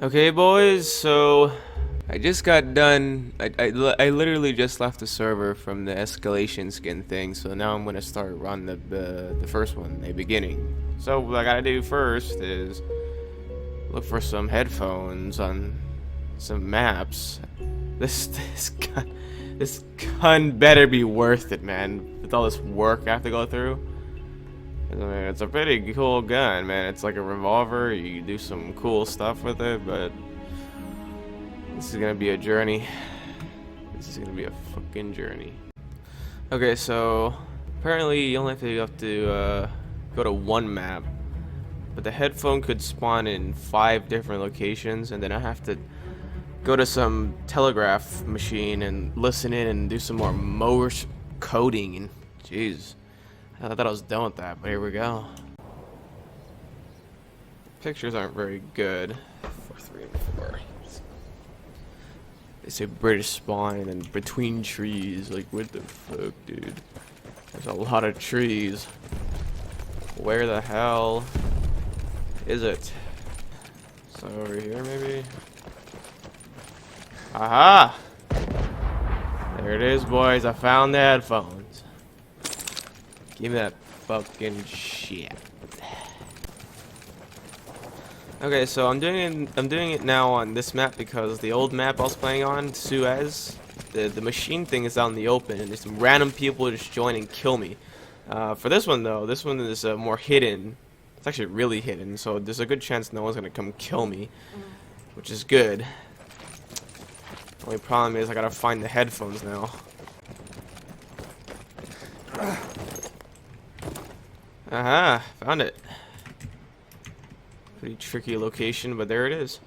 Okay, boys, so I just got done. I literally just left the server from the escalation skin thing, so now I'm gonna start on the first one, the beginning. So what I gotta do first is look for some headphones on some maps. This gun better be worth it, man. With all this work I have to go through. I mean, it's a pretty cool gun, man. It's like a revolver. You can do some cool stuff with it, but this is gonna be a journey. This is gonna be a fucking journey. Okay, so apparently you only have to go to one map, but the headphone could spawn in 5 different locations, and then I have to go to some telegraph machine and listen in and do some more Morse coding. And jeez, I thought I was done with that, but here we go. Pictures aren't very good. 4, 3, and 4. They say British spawn and between trees. Like, what the fuck, dude? There's a lot of trees. Where the hell is it? So over here, maybe? Aha! There it is, boys. I found the headphones. Give me that fucking shit. Okay, so I'm doing it now on this map because the old map I was playing on, Suez, the machine thing is out in the open and there's some random people just join and kill me. For this one though, this one is more hidden. It's actually really hidden, so there's a good chance no one's gonna come kill me, which is good. Only problem is I gotta find the headphones now. Aha, found it. Pretty tricky location, but there it is.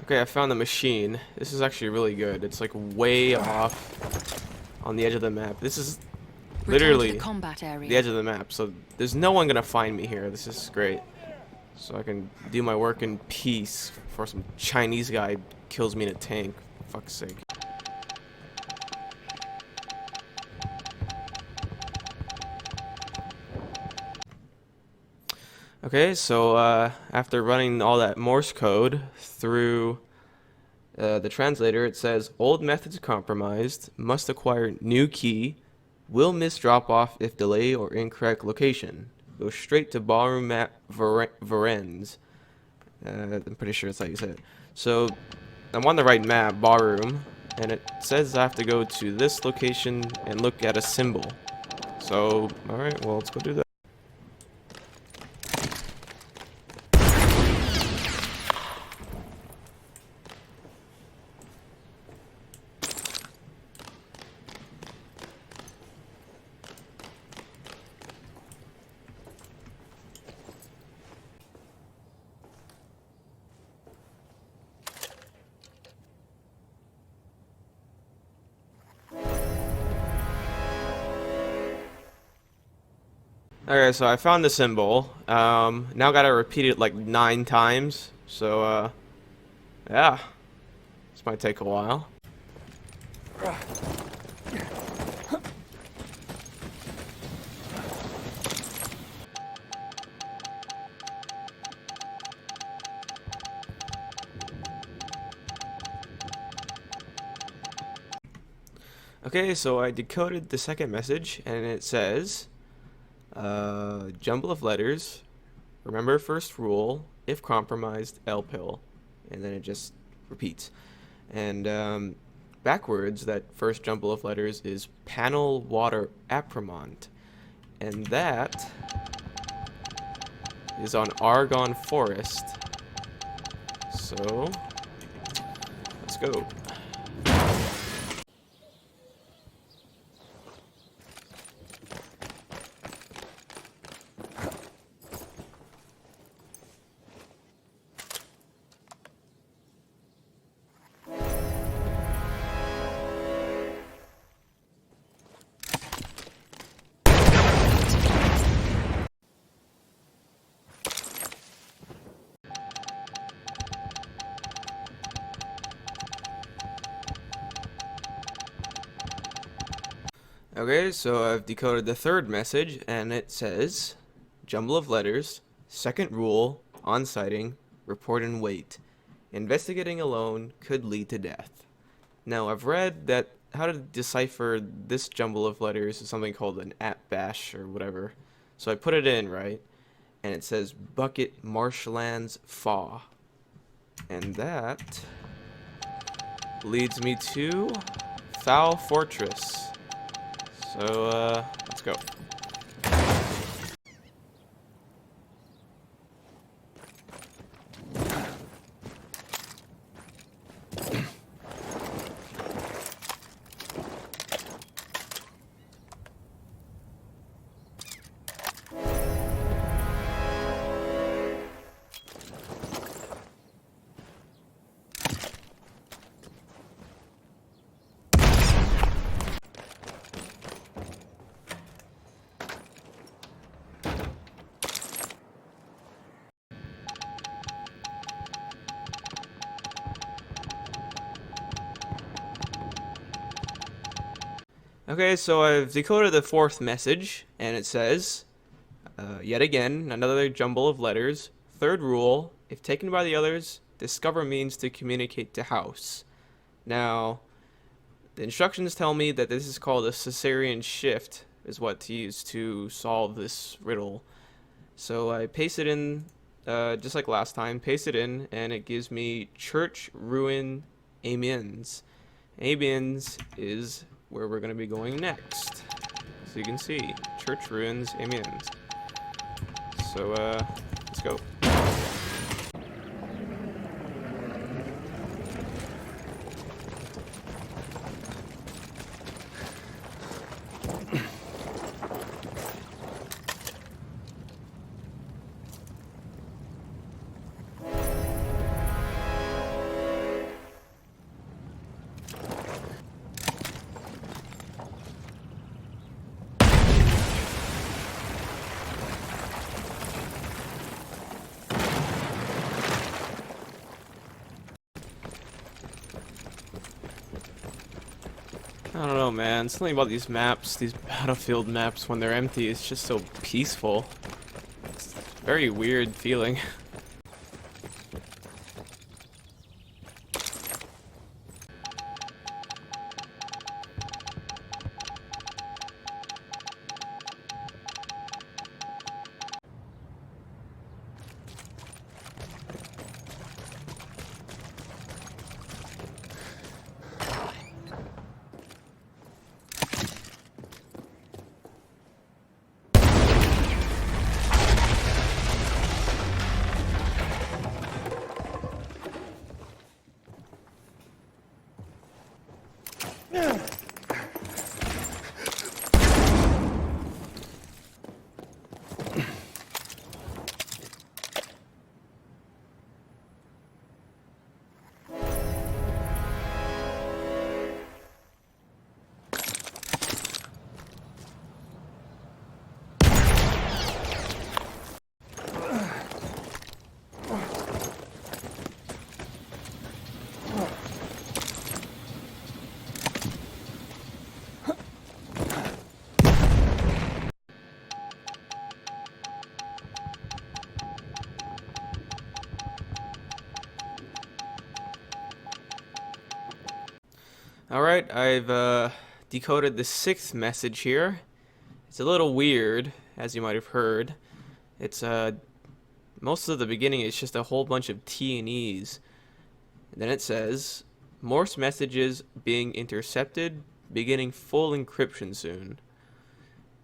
Okay, I found the machine. This is actually really good. It's like way off on the edge of the map. This is literally the edge of the map, so there's no one gonna find me here. This is great. So I can do my work in peace before some Chinese guy kills me in a tank. For fuck's sake. Okay, so after running all that Morse code through the translator, it says old methods compromised, must acquire new key, will miss drop off if delay or incorrect location. Go straight to ballroom map Varennes. I'm pretty sure that's how you say it. So I'm on the right map, ballroom, and it says I have to go to this location and look at a symbol. So, alright, well, let's go do that. Okay, so I found the symbol. Now gotta repeat it like 9 times. So, yeah. This might take a while. Okay, so I decoded the second message, and it says, jumble of letters, remember first rule, if compromised, L pill, and then it just repeats. And backwards, that first jumble of letters is panel water apremont, and that is on Argonne Forest. So, let's go. Okay, so I've decoded the third message, and it says, jumble of letters, second rule, on sighting, report and wait. Investigating alone could lead to death. Now, I've read that how to decipher this jumble of letters is something called an @bash or whatever. So I put it in, right? And it says Bucket Marshlands Fa. And that leads me to Foul Fortress. So, let's go. Okay, so I've decoded the fourth message, and it says, yet again, another jumble of letters. Third rule, if taken by the others, discover means to communicate to house. Now, the instructions tell me that this is called a Caesarean shift, is what to use to solve this riddle. So I paste it in, just like last time, paste it in, and it gives me Church Ruin Amiens. Amiens is where we're going to be going next. So you can see, Church Ruins Amiens. So, let's go. I don't know, man. Something about these maps, these Battlefield maps, when they're empty, it's just so peaceful. It's a very weird feeling. Alright, I've decoded the sixth message here. It's a little weird, as you might have heard. It's most of the beginning is just a whole bunch of T and E's. And then it says, Morse messages being intercepted, beginning full encryption soon.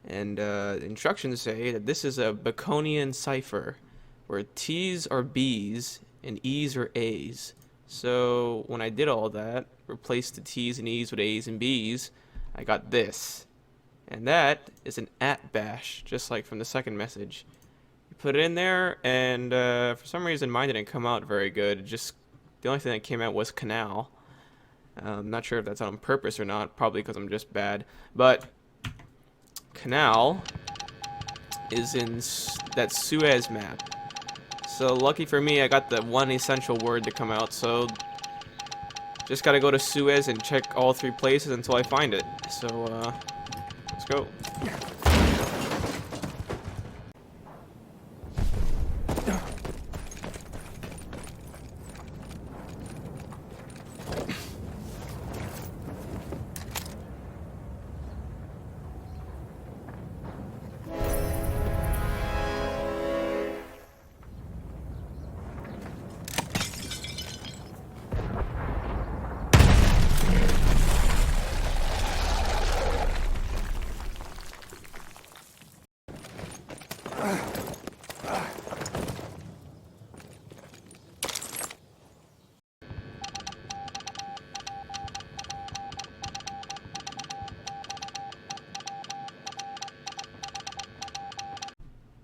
And the instructions say that this is a Baconian cipher, where T's are B's and E's are A's. So when I did all that, replaced the T's and E's with A's and B's, I got this. And that is an @bash, just like from the second message. You put it in there, and for some reason mine didn't come out very good. The only thing that came out was canal. I'm not sure if that's on purpose or not, probably because I'm just bad. But canal is in that Suez map. So lucky for me, I got the one essential word to come out, so just gotta go to Suez and check all 3 places until I find it. So, let's go.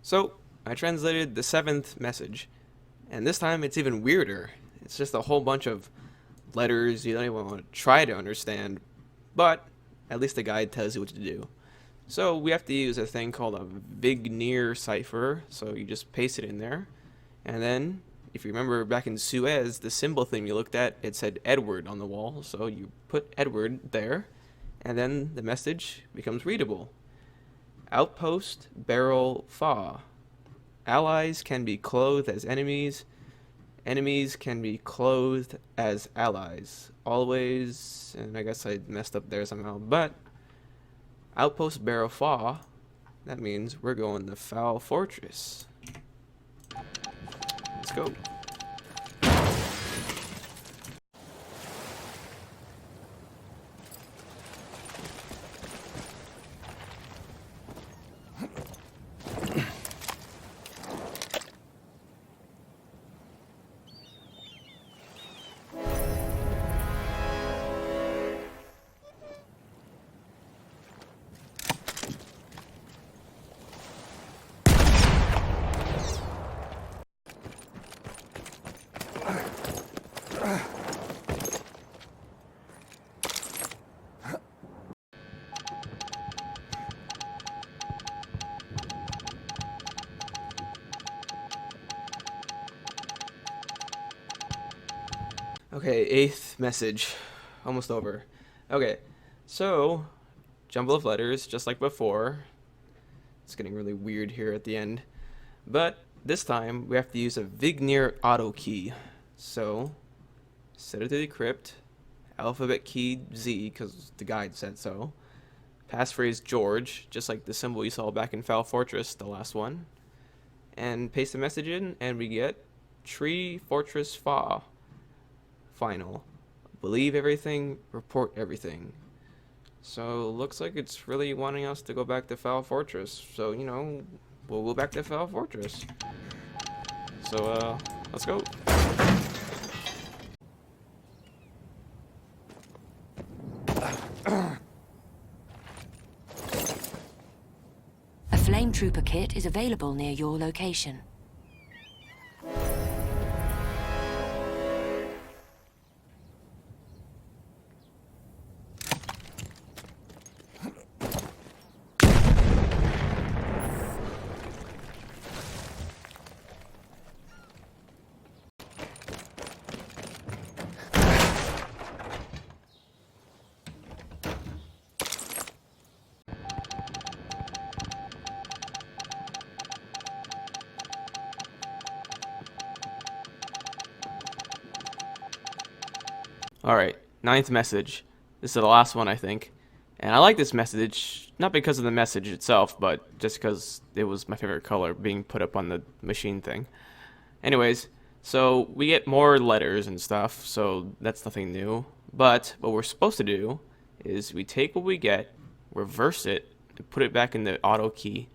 So, I translated the 7th message, and this time it's even weirder. It's just a whole bunch of letters you don't even want to try to understand, but at least the guide tells you what to do. So we have to use a thing called a Vigneer cipher, so you just paste it in there, and then, if you remember back in Suez, the symbol thing you looked at, it said Edward on the wall, so you put Edward there, and then the message becomes readable. Outpost Barrel Fa. Allies can be clothed as enemies. Enemies can be clothed as allies. Always, and I guess I messed up there somehow, but Outpost Barrel Fa, that means we're going to Foul Fortress. Let's go. Okay, 8th message. Almost over. Okay, so, jumble of letters, just like before. It's getting really weird here at the end. But, this time, we have to use a Vigneer auto key. So, set it to decrypt. Alphabet key Z, because the guide said so. Passphrase George, just like the symbol you saw back in Foul Fortress, the last one. And paste the message in, and we get Tree Fortress Fa. Final. Believe everything, report everything. So, looks like it's really wanting us to go back to Foul Fortress. So, you know, we'll go back to Foul Fortress. So, let's go. A Flame Trooper kit is available near your location. Alright, 9th message. This is the last one, I think. And I like this message, not because of the message itself, but just because it was my favorite color being put up on the machine thing. Anyways, so we get more letters and stuff, so that's nothing new. But what we're supposed to do is we take what we get, reverse it, and put it back in the auto key.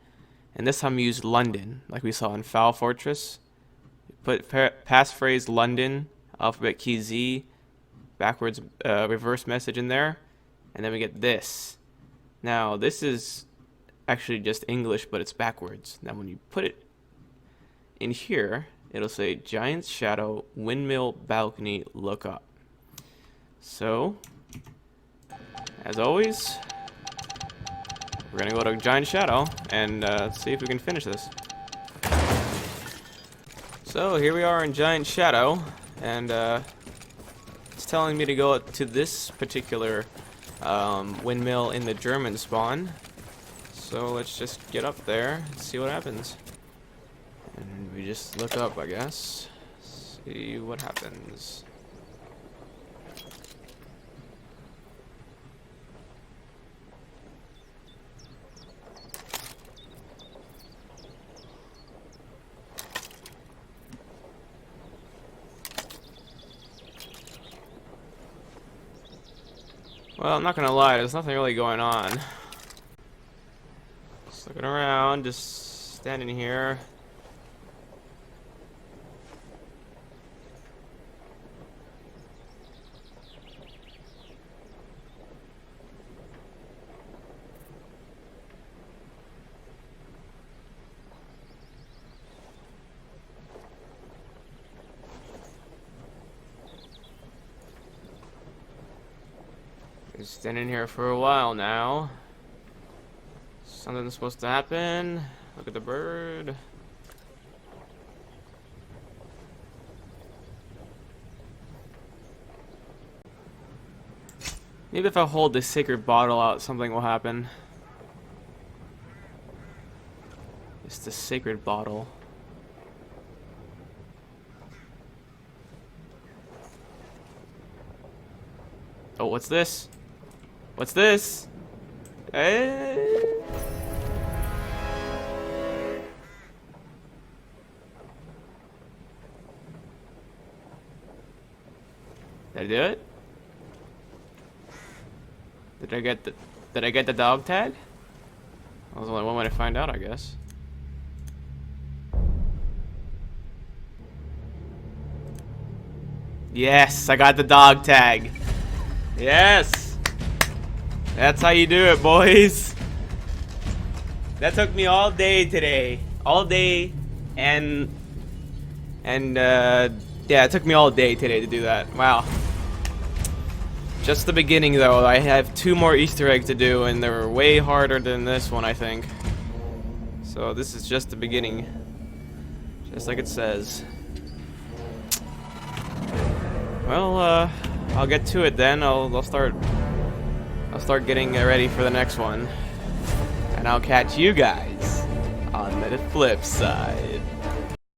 And this time we use London, like we saw in Foul Fortress. Put passphrase London, alphabet key Z, backwards reverse message in there, and then we get this. Now this is actually just English, but it's backwards. Now when you put it in here, it'll say Giant's Shadow, Windmill, Balcony, look up. So, as always, we're gonna go to Giant Shadow and see if we can finish this. So here we are in Giant Shadow, and it's telling me to go to this particular windmill in the German spawn. So let's just get up there and see what happens. And we just look up, I guess. See what happens. Well, I'm not gonna lie, there's nothing really going on. Just looking around, just standing here. Been standing here for a while now. Something's supposed to happen. Look at the bird. Maybe if I hold the sacred bottle out, something will happen. It's the sacred bottle. Oh, what's this? What's this? Hey. Did I do it? Did I get the dog tag? That was only one way to find out, I guess. Yes, I got the dog tag. Yes! That's how you do it, boys. That took me all day today. All day, and yeah, it took me all day today to do that. Wow. Just the beginning, though. I have 2 more Easter eggs to do, and they're way harder than this one, I think. So this is just the beginning. Just like it says. Well, I'll get to it then. I'll start getting ready for the next one. And I'll catch you guys on the flip side.